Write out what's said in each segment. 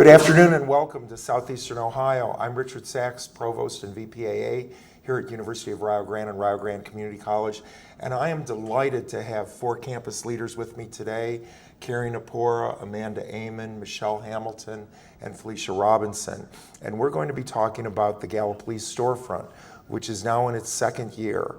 Good afternoon and welcome to Southeastern Ohio. I'm Richard Sachs, Provost and VPAA here at University of Rio Grande and Rio Grande Community College, and I am delighted to have four campus leaders with me today: Carrie Napora, Amanda Ehman, Michelle Hamilton, and Felicia Robinson. And we're going to be talking about the Gallipolis storefront, which is now in its second year.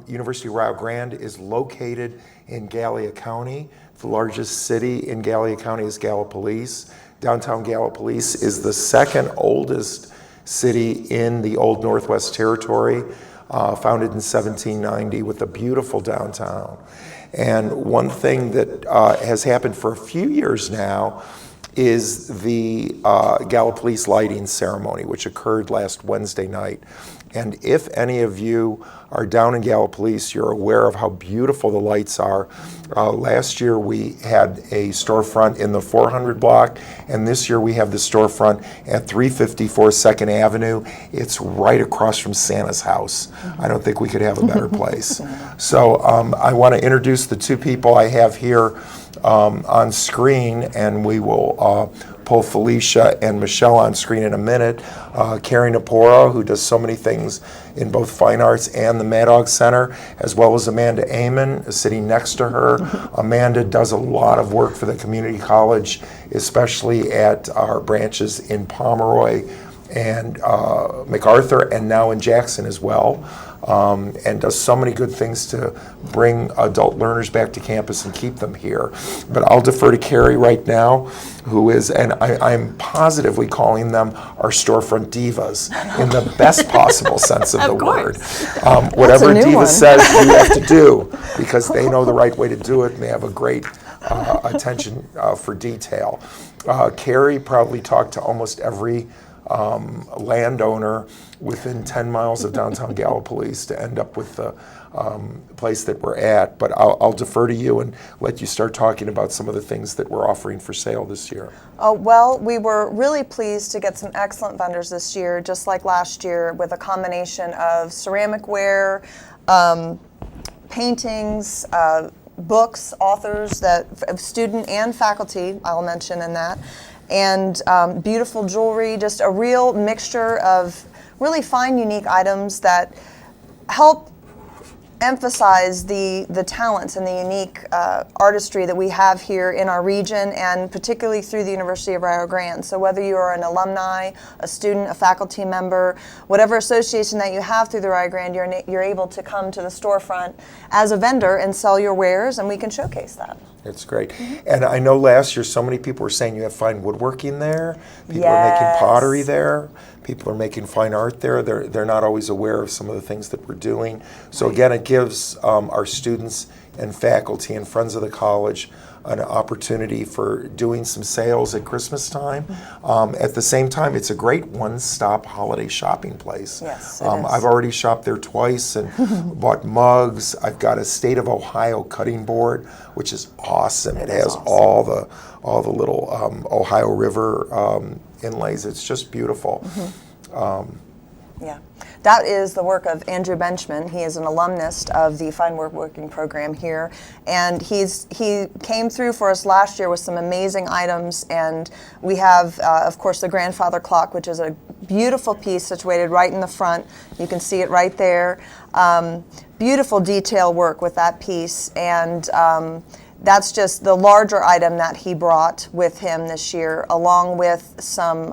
University of Rio Grande is located in Gallia County. The largest city in Gallia County is Gallipolis. Downtown Gallipolis is the second oldest city in the Old Northwest Territory, founded in 1790 with a beautiful downtown. And one thing that has happened for a few years now is the Gallipolis lighting ceremony, which occurred last Wednesday night. And if any of you are down in Gallipolis, you're aware of how beautiful the lights are. Last year we had a storefront in the 400 block, and this year we have the storefront at 354 2nd Avenue. It's right across from Santa's house. I don't think we could have a better place. So I want to introduce the two people I have here on screen, and we will pull Felicia and Michelle on screen in a minute. Carrie Napora, who does so many things in both fine arts and the Madog Center, as well as Amanda Ehman, sitting next to her. Amanda does a lot of work for the community college, especially at our branches in Pomeroy and MacArthur, and now in Jackson as well. And does so many good things to bring adult learners back to campus and keep them here. But I'll defer to Carrie right now, who is, and I'm positively calling them our storefront divas in the best possible sense of the word. Whatever diva says, you have to do, because they know the right way to do it, and they have a great attention for detail. Carrie probably talked to almost every landowner within 10 miles of downtown Gallipolis to end up with the place that we're at. But I'll defer to you and let you start talking about some of the things that we're offering for sale this year. Well, we were really pleased to get some excellent vendors this year, just like last year, with a combination of ceramic ware, paintings, books, authors, that student and faculty, I'll mention in that, and beautiful jewelry, just a real mixture of really fine, unique items that help emphasize the talents and the unique artistry that we have here in our region, and particularly through the University of Rio Grande. So whether you are an alumni, a student, a faculty member, whatever association that you have through the Rio Grande, you're able to come to the storefront as a vendor and sell your wares, and we can showcase that. It's great. And I know last year so many people were saying you have fine woodworking there. People are making pottery there. People are making fine art there. They're not always aware of some of the things that we're doing. So again, it gives our students and faculty and friends of the college an opportunity for doing some sales at Christmas time. At the same time, it's a great one-stop holiday shopping place. Yes, it is. I've already shopped there twice and bought mugs. I've got a State of Ohio cutting board, which is awesome. It has awesome. all the little Ohio River inlays. It's just beautiful. Yeah, that is the work of Andrew Benchman. He is an alumnus of the Fine Woodworking program here, and he came through for us last year with some amazing items. And we have, of course, the grandfather clock, which is a beautiful piece situated right in the front. You can see it right there. Beautiful detail work with that piece, and that's just the larger item that he brought with him this year, along with some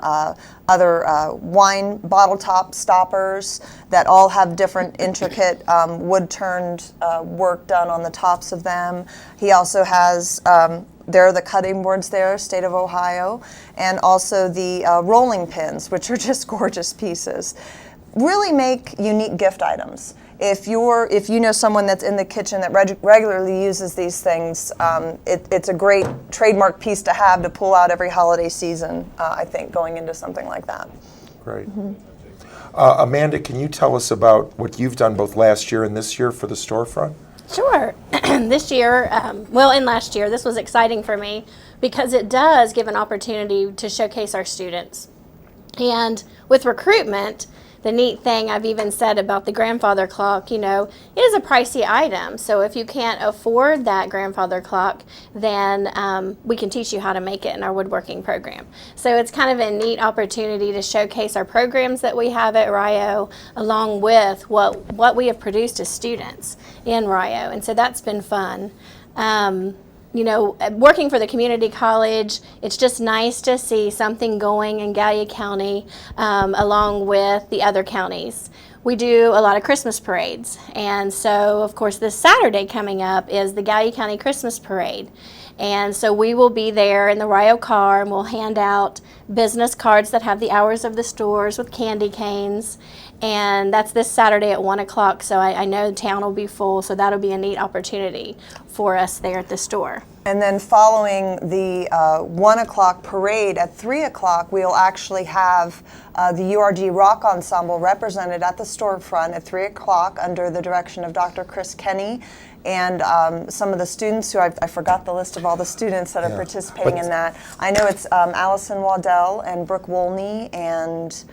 other wine bottle top stoppers that all have different intricate wood-turned work done on the tops of them. He also has, there are the cutting boards there, State of Ohio, and also the rolling pins, which are just gorgeous pieces. Really make unique gift items. If you know someone that's in the kitchen that regularly uses these things, it's a great trademark piece to have to pull out every holiday season, I think, going into something like that. Great. Amanda, can you tell us about what you've done both last year and this year for the storefront? Sure. This year, and last year, this was exciting for me because it does give an opportunity to showcase our students. And with recruitment, the neat thing I've even said about the grandfather clock, it is a pricey item. So if you can't afford that grandfather clock, then we can teach you how to make it in our woodworking program. So it's kind of a neat opportunity to showcase our programs that we have at Rio, along with what we have produced as students in Rio. And so that's been fun. Working for the community college, it's just nice to see something going in Gallia County along with the other counties. We do a lot of Christmas parades, and so of course this Saturday coming up is the Gallia County Christmas Parade. And so we will be there in the Rio car, and we'll hand out business cards that have the hours of the stores with candy canes. And that's this Saturday at 1 o'clock, so I know the town will be full, so that'll be a neat opportunity for us there at the store. And then following the 1 o'clock parade at 3 o'clock, we'll actually have the URG Rock Ensemble represented at the storefront at 3 o'clock under the direction of Dr. Chris Kenny. And some of the students who, I forgot the list of all the students that are participating in that. I know it's Allison Waddell and Brooke Wolney and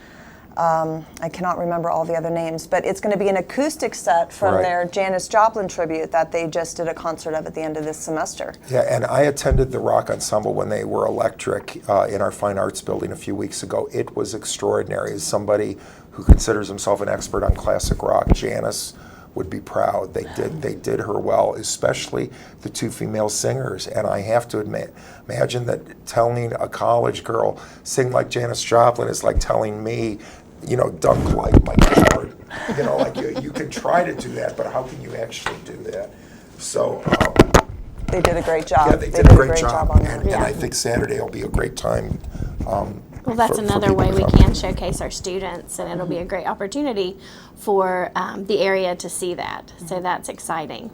I cannot remember all the other names, but it's going to be an acoustic set from their Janis Joplin tribute that they just did a concert of at the end of this semester. Yeah, and I attended the rock ensemble when they were electric in our fine arts building a few weeks ago. It was extraordinary. As somebody who considers himself an expert on classic rock, Janis would be proud. They did her well, especially the two female singers. And I have to admit, imagine that telling a college girl sing like Janis Joplin is like telling me, dunk like Michael Jordan. Like you can try to do that, but how can you actually do that? So they did a great job. Yeah, they did a great job on that. And I think Saturday will be a great time. Well, that's another way we can showcase our students, and it'll be a great opportunity for the area to see that. So that's exciting.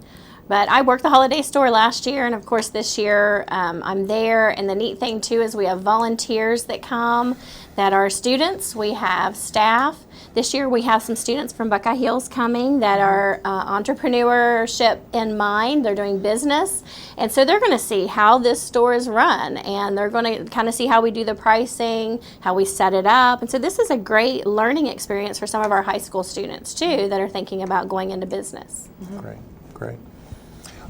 But I worked the holiday store last year, and of course this year I'm there. And the neat thing too is we have volunteers that come that are students. We have staff. This year we have some students from Buckeye Hills coming that are entrepreneurship in mind. They're doing business. And so they're going to see how this store is run, and they're going to kind of see how we do the pricing, how we set it up. And so this is a great learning experience for some of our high school students too that are thinking about going into business. Great.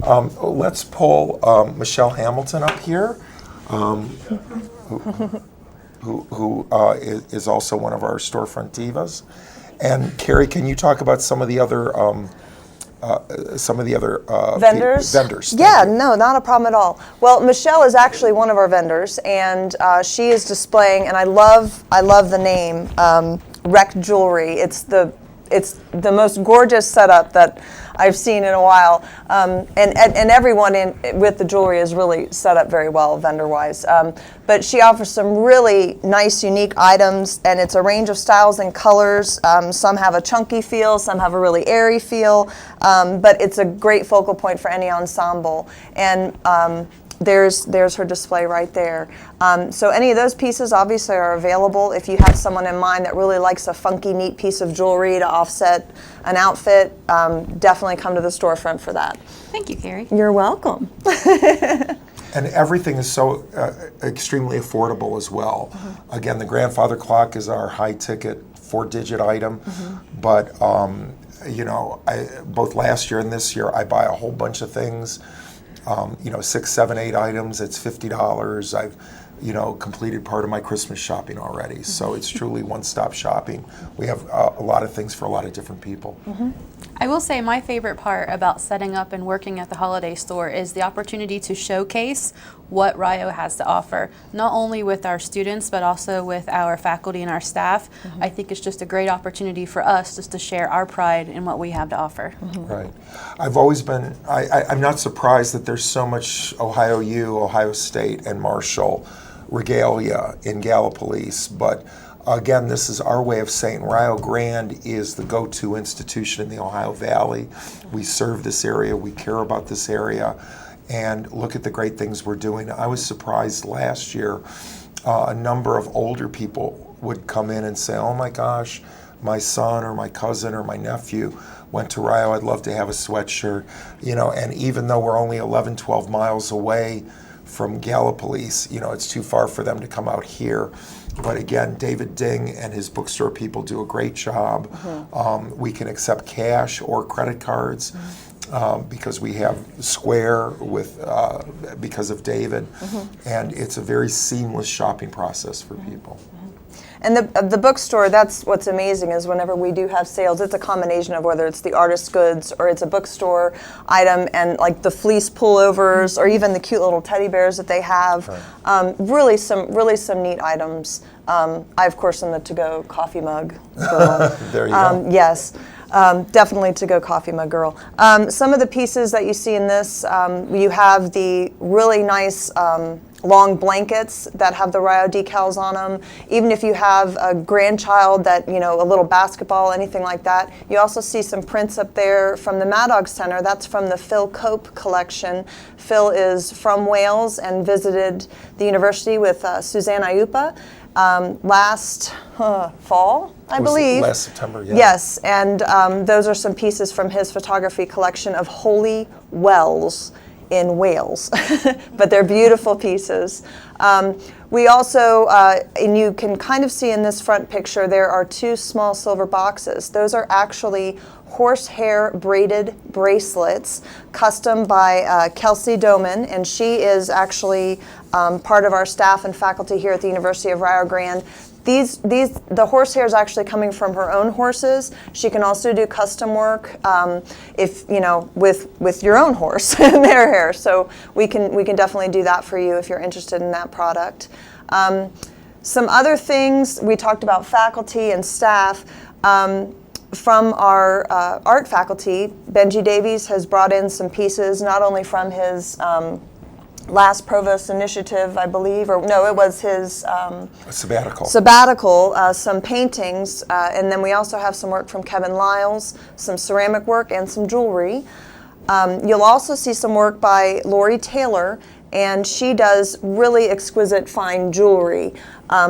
Let's pull Michelle Hamilton up here, who is also one of our storefront divas. And Carrie, can you talk about some of the other vendors? Vendors. Yeah, no, not a problem at all. Well, Michelle is actually one of our vendors, and she is displaying, and I love the name Rec Jewelry. It's the most gorgeous setup that I've seen in a while, and everyone with the jewelry is really set up very well vendor-wise. But she offers some really nice, unique items, and it's a range of styles and colors. Some have a chunky feel, some have a really airy feel, but it's a great focal point for any ensemble. And there's her display right there. So any of those pieces obviously are available. If you have someone in mind that really likes a funky, neat piece of jewelry to offset an outfit, definitely come to the storefront for that. Thank you, Carrie. You're welcome. And everything is so extremely affordable as well. Again, the grandfather clock is our high-ticket 4-digit item, but both last year and this year, I buy a whole bunch of things. 6, 7, 8 items, it's $50. I've, completed part of my Christmas shopping already. So it's truly one-stop shopping. We have a lot of things for a lot of different people. I will say my favorite part about setting up and working at the holiday store is the opportunity to showcase what Rio has to offer, not only with our students, but also with our faculty and our staff. I think it's just a great opportunity for us just to share our pride in what we have to offer. Right. I've always been, I'm not surprised that there's so much Ohio U, Ohio State, and Marshall regalia in Gallipolis, but again, this is our way of saying Rio Grande is the go-to institution in the Ohio Valley. We serve this area, we care about this area, and look at the great things we're doing. I was surprised last year, a number of older people would come in and say, oh my gosh, my son or my cousin or my nephew went to Rio, I'd love to have a sweatshirt. And even though we're only 11, 12 miles away from Gallipolis. You know, it's too far for them to come out here. But again, David Ding and his bookstore people do a great job. We can accept cash or credit cards. Because we have Square with because of David, and it's a very seamless shopping process for people. And the bookstore, that's what's amazing, is whenever we do have sales, it's a combination of whether it's the artist's goods or it's a bookstore item, and like the fleece pullovers or even the cute little teddy bears that they have. Really some neat items. I of course am the to-go coffee mug girl. There you go. Yes. Definitely to-go coffee mug girl. Some of the pieces that you see in this, you have the really nice long blankets that have the Rio decals on them. Even if you have a grandchild that, you know, a little basketball, anything like that. You also see some prints up there from the Madog Center. That's from the Phil Cope collection. Phil is from Wales and visited the university with Suzanne Iupa last fall, I believe. Last September, yeah. Yes, and those are some pieces from his photography collection of holy wells in Wales. But they're beautiful pieces. We also, and you can kind of see in this front picture, there are two small silver boxes. Those are actually horsehair braided bracelets, custom by Kelsey Doman, and she is actually part of our staff and faculty here at the University of Rio Grande. The horsehair is actually coming from her own horses. She can also do custom work, if you know, with your own horse and their hair. So we can definitely do that for you if you're interested in that product. Some other things we talked about: faculty and staff. From our art faculty, Benji Davies has brought in some pieces, not only from his last Provost Initiative, I believe, or no, it was his sabbatical, some paintings, and then we also have some work from Kevin Lyles, some ceramic work, and some jewelry. You'll also see some work by Lori Taylor, and she does really exquisite fine jewelry,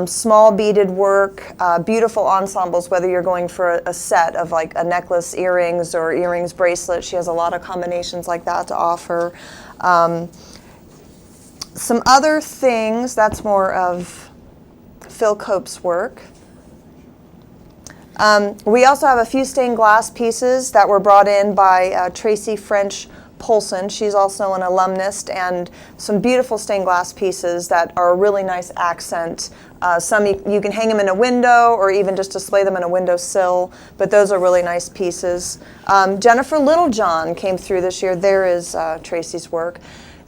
small beaded work, beautiful ensembles, whether you're going for a set of like a necklace, earrings, or earrings, bracelet. She has a lot of combinations like that to offer. Some other things, that's more of Phil Cope's work. We also have a few stained glass pieces that were brought in by Tracy French Polson. She's also an alumnus, and some beautiful stained glass pieces that are a really nice accent. Some you can hang them in a window or even just display them in a windowsill, but those are really nice pieces. Jennifer Littlejohn came through this year. There is Tracy's work.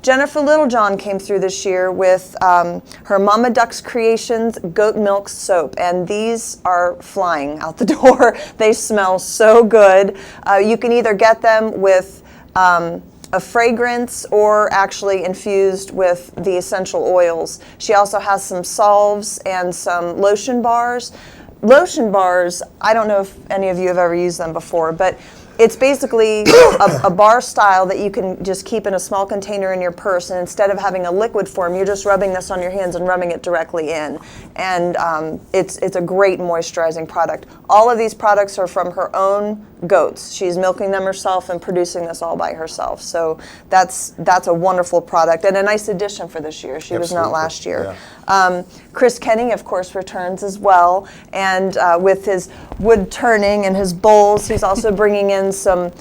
Jennifer Littlejohn came through this year with her Mama Duck's Creations goat milk soap, and these are flying out the door. They smell so good. You can either get them with a fragrance or actually infused with the essential oils. She also has some salves and some lotion bars. Lotion bars, I don't know if any of you have ever used them before, but it's basically a bar style that you can just keep in a small container in your purse, and instead of having a liquid form, you're just rubbing this on your hands and rubbing it directly in. And it's a great moisturizing product. All of these products are from her own goats. She's milking them herself and producing this all by herself. So that's a wonderful product and a nice addition for this year. She was not last year. Yeah. Chris Kenny, of course, returns as well, and with his wood turning and his bowls, he's also bringing in some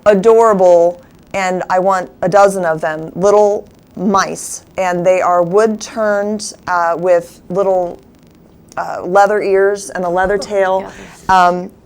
adorable, and I want a dozen of them, little mice, and they are wood turned with little leather ears and a leather tail.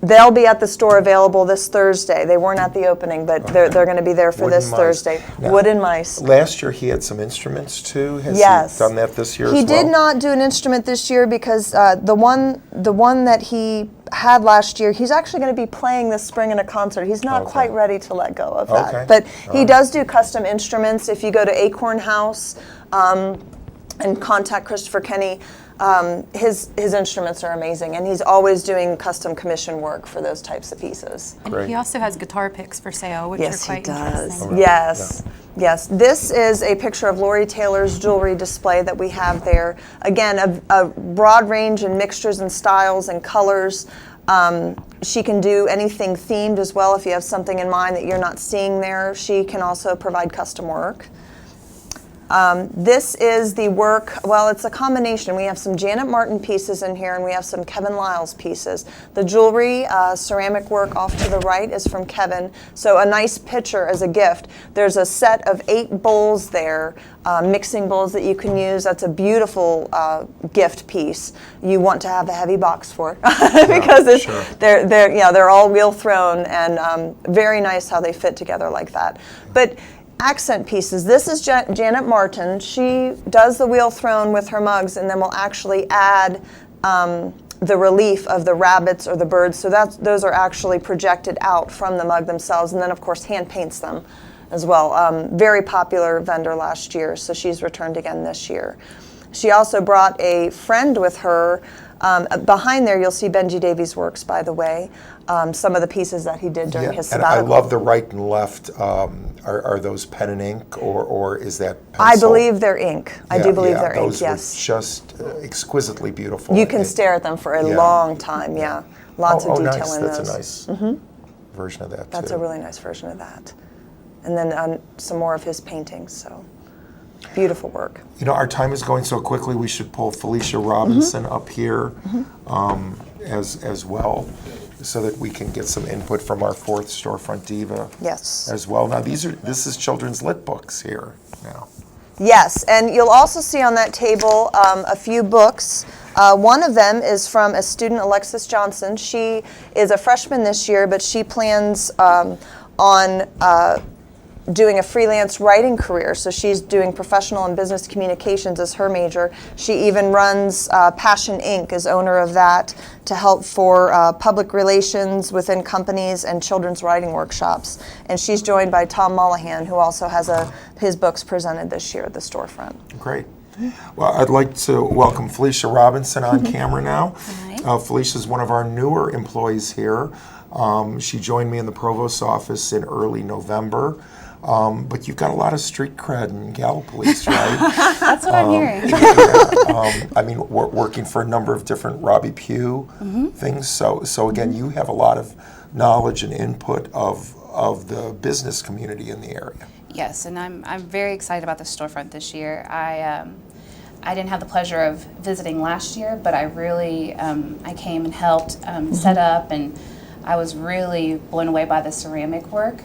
They'll be at the store available this Thursday. They weren't at the opening, but they're going to be there for Wooden this mice. Thursday. Now, wooden mice. Last year he had some instruments too. Has Yes. he done that this year He as well? did not do an instrument this year because the one that he had last year, he's actually going to be playing this spring in a concert. He's not quite ready to let go of that. Okay. But he does do custom instruments. If you go to Acorn House and contact Christopher Kenny, his instruments are amazing, and he's always doing custom commission work for those types of pieces. And Great. he also has guitar picks for sale, which Yes, are quite he does. interesting. right. Yes, yes. This is a picture of Lori Taylor's jewelry display that we have there. Again, a broad range in mixtures and styles and colors. She can do anything themed as well. If you have something in mind that you're not seeing there, she can also provide custom work. This is the work, well, it's a combination. We have some Janet Martin pieces in here, and we have some Kevin Lyles pieces. The jewelry, ceramic work off to the right is from Kevin, so a nice picture as a gift. There's a set of 8 bowls there, mixing bowls that you can use. That's a beautiful gift piece. You want to have a heavy box for it because they're all wheel thrown, and very nice how they fit together like that. But accent pieces. This is Janet Martin. She does the wheel thrown with her mugs, and then will actually add the relief of the rabbits or the birds. So those are actually projected out from the mug themselves, and then of course hand paints them as well. Very popular vendor last year, so she's returned again this year. She also brought a friend with her. Behind there, you'll see Benji Davies' works, by the way. Some of the pieces that he did during his sabbatical. And I love the right and left. Are those pen and ink, or is that pencil? I believe they're ink. I do believe they're ink, those yes. were just exquisitely beautiful. You can stare at them for a long time, yeah. Lots of detail nice. in That's those. a nice version of that, That's too. a really nice version of that. And then some more of his paintings, so beautiful work. You know, our time is going so quickly, we should pull Felicia Robinson up here as well, so that we can get some input from our 4th storefront diva as well. Now, this is children's lit books here now. Yes, and you'll also see on that table a few books. One of them is from a student, Alexis Johnson. She is a freshman this year, but she plans on doing a freelance writing career. So she's doing professional and business communications as her major. She even runs Passion Inc. as owner of that to help for public relations within companies and children's writing workshops. And she's joined by Tom Mollahan, who also has his books presented this year at the storefront. Great. Well, I'd like to welcome Felicia Robinson on camera now. Felicia is one of our newer employees here. She joined me in the provost's office in early November. But you've got a lot of street cred in Gallipolis, right? That's what I'm hearing. I mean, we're working for a number of different Robbie Pugh things. So again, you have a lot of knowledge and input of the business community in the area. Yes, and I'm very excited about the storefront this year. I didn't have the pleasure of visiting last year, but I really I came and helped set up, and I was really blown away by the ceramic work.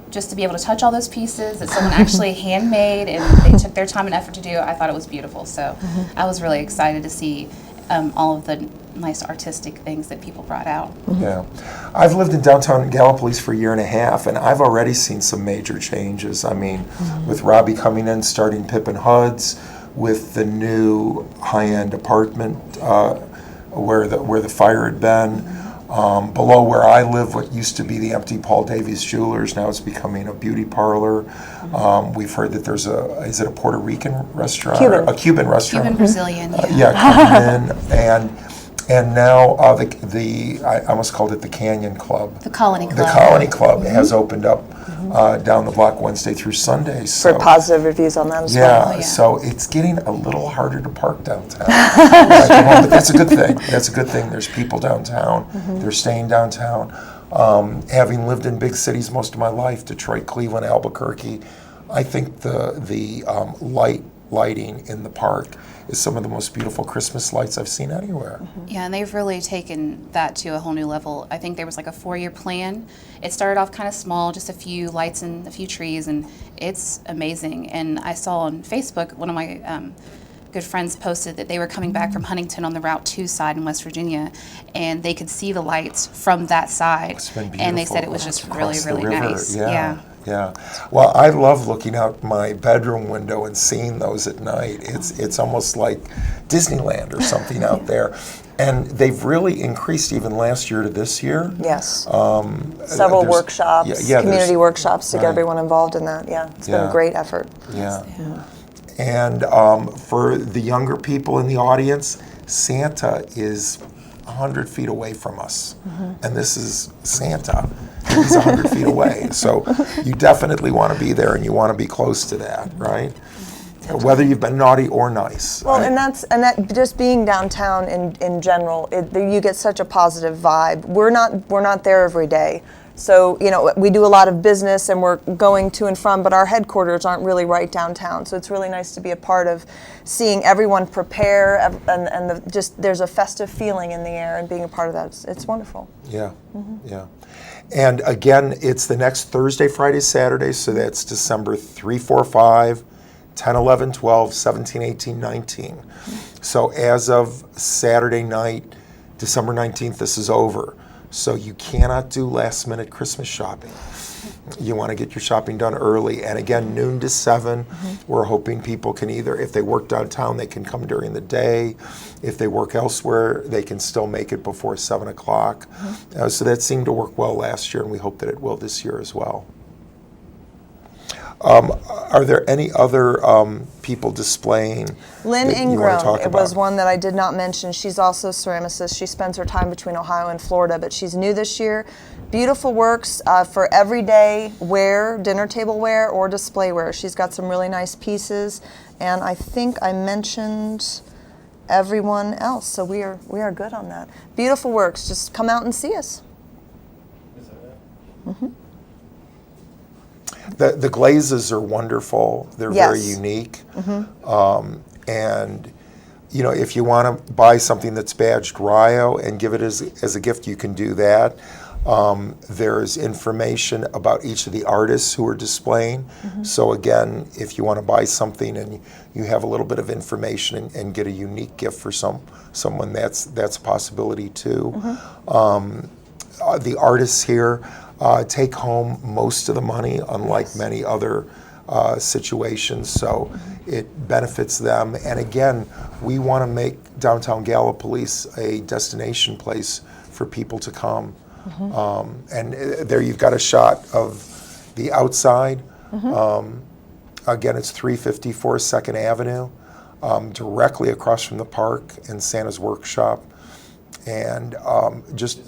Just to be able to touch all those pieces that someone actually handmade and they took their time and effort to do, I thought it was beautiful. So I was really excited to see all of the nice artistic things that people brought out. Yeah. I've lived in downtown Gallipolis for a year and a half, and I've already seen some major changes. I mean, with Robbie coming in, starting Pippin Hud's, with the new high-end apartment where the fire had been. Below where I live, what used to be the empty Paul Davies Jewelers, now it's becoming a beauty parlor. We've heard that there's is it a Puerto Rican restaurant? Cuban. A Cuban restaurant. Cuban Brazilian, Coming in, and now I almost called it the Canyon Club. The Colony Club. The Colony Club has opened up down the block Wednesday through Sunday. So, For positive reviews on that as well. Oh, yeah. So it's getting a little harder to park downtown. But that's a good thing. That's a good thing. There's people downtown. They're staying downtown. Having lived in big cities most of my life, Detroit, Cleveland, Albuquerque, I think the lighting in the park is some of the most beautiful Christmas lights I've seen anywhere. Yeah, and they've really taken that to a whole new level. I think there was like a 4-year plan. It started off kind of small, just a few lights and a few trees, and it's amazing. And I saw on Facebook, one of my good friends posted that they were coming back from Huntington on the Route 2 side in West Virginia, and they could see the lights from that side. It's been beautiful. And they said it was just really, Across the really river. nice. Yeah. Well, I love looking out my bedroom window and seeing those at night. It's almost like Disneyland or something out there. And they've really increased even last year to this year. Yes. Several workshops, community workshops to get right. everyone involved in that. Yeah, it's been a great effort. Yeah. And for the younger people in the audience, Santa is 100 feet away from us. And this is Santa. He's 100 feet away. So you definitely want to be there and you want to be close to that, right? Whether you've been naughty or nice. Well, right? and that just being downtown in general, you get such a positive vibe. We're not there every day. So, you know, we do a lot of business and we're going to and from, but our headquarters aren't really right downtown. So it's really nice to be a part of seeing everyone prepare and just there's a festive feeling in the air, and being a part of that, it's wonderful. Yeah, yeah. And again, it's the next Thursday, Friday, Saturday, so that's December 3, 4, 5, 10, 11, 12, 17, 18, 19. So as of Saturday night, December 19th, this is over. So you cannot do last minute Christmas shopping. You want to get your shopping done early. And again, noon to 7, we're hoping people can either, if they work downtown, they can come during the day. If they work elsewhere, they can still make it before 7 o'clock. So that seemed to work well last year, and we hope that it will this year as well. Are there any other people displaying Lynn that you want Ingram, to talk it about? was one that I did not mention. She's also a ceramicist. She spends her time between Ohio and Florida, but she's new this year. Beautiful works for everyday wear, dinner table wear, or display wear. She's got some really nice pieces, and I think I mentioned everyone else, so we are good on that. Beautiful works. Just come out and see us. The glazes are wonderful. They're very unique. And you know, if you want to buy something that's badged Rio and give it as a gift, you can do that. There's information about each of the artists who are displaying. So again, if you want to buy something and you have a little bit of information and get a unique gift for someone, that's a possibility too. The artists here take home most of the money, unlike many other situations, so it benefits them. And again, we want to make downtown Gallipolis a destination place for people to come. And there you've got a shot of the outside. Again, it's 354 2nd Avenue, directly across from the park and Santa's Workshop. And just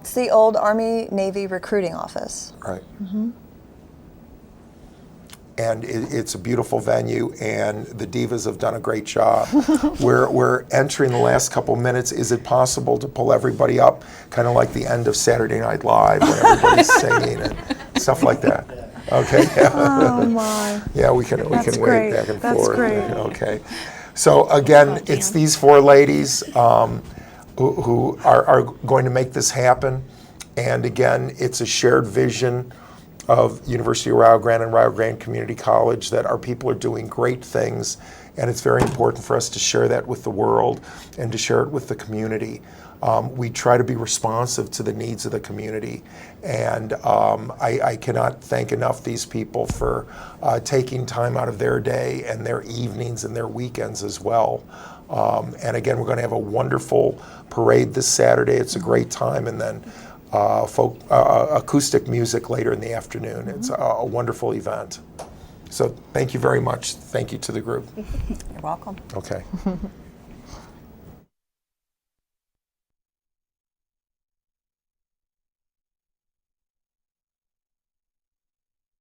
It's the old Army Navy recruiting office. right. And it's a beautiful venue, and the divas have done a great job. We're entering the last couple minutes. Is it possible to pull everybody up, kind of like the end of Saturday Night Live, when everybody's singing and stuff like that? Okay. Oh my. Yeah, we can wait great. back and That's forth. great. Okay. So again, it's these 4 ladies who are going to make this happen. And again, it's a shared vision of University of Rio Grande and Rio Grande Community College that our people are doing great things, and it's very important for us to share that with the world and to share it with the community. We try to be responsive to the needs of the community, and I cannot thank enough these people for taking time out of their day and their evenings and their weekends as well. And again, we're going to have a wonderful parade this Saturday. It's a great time, and then acoustic music later in the afternoon. It's a wonderful event. So thank you very much. Thank you to the group. You're welcome. Okay.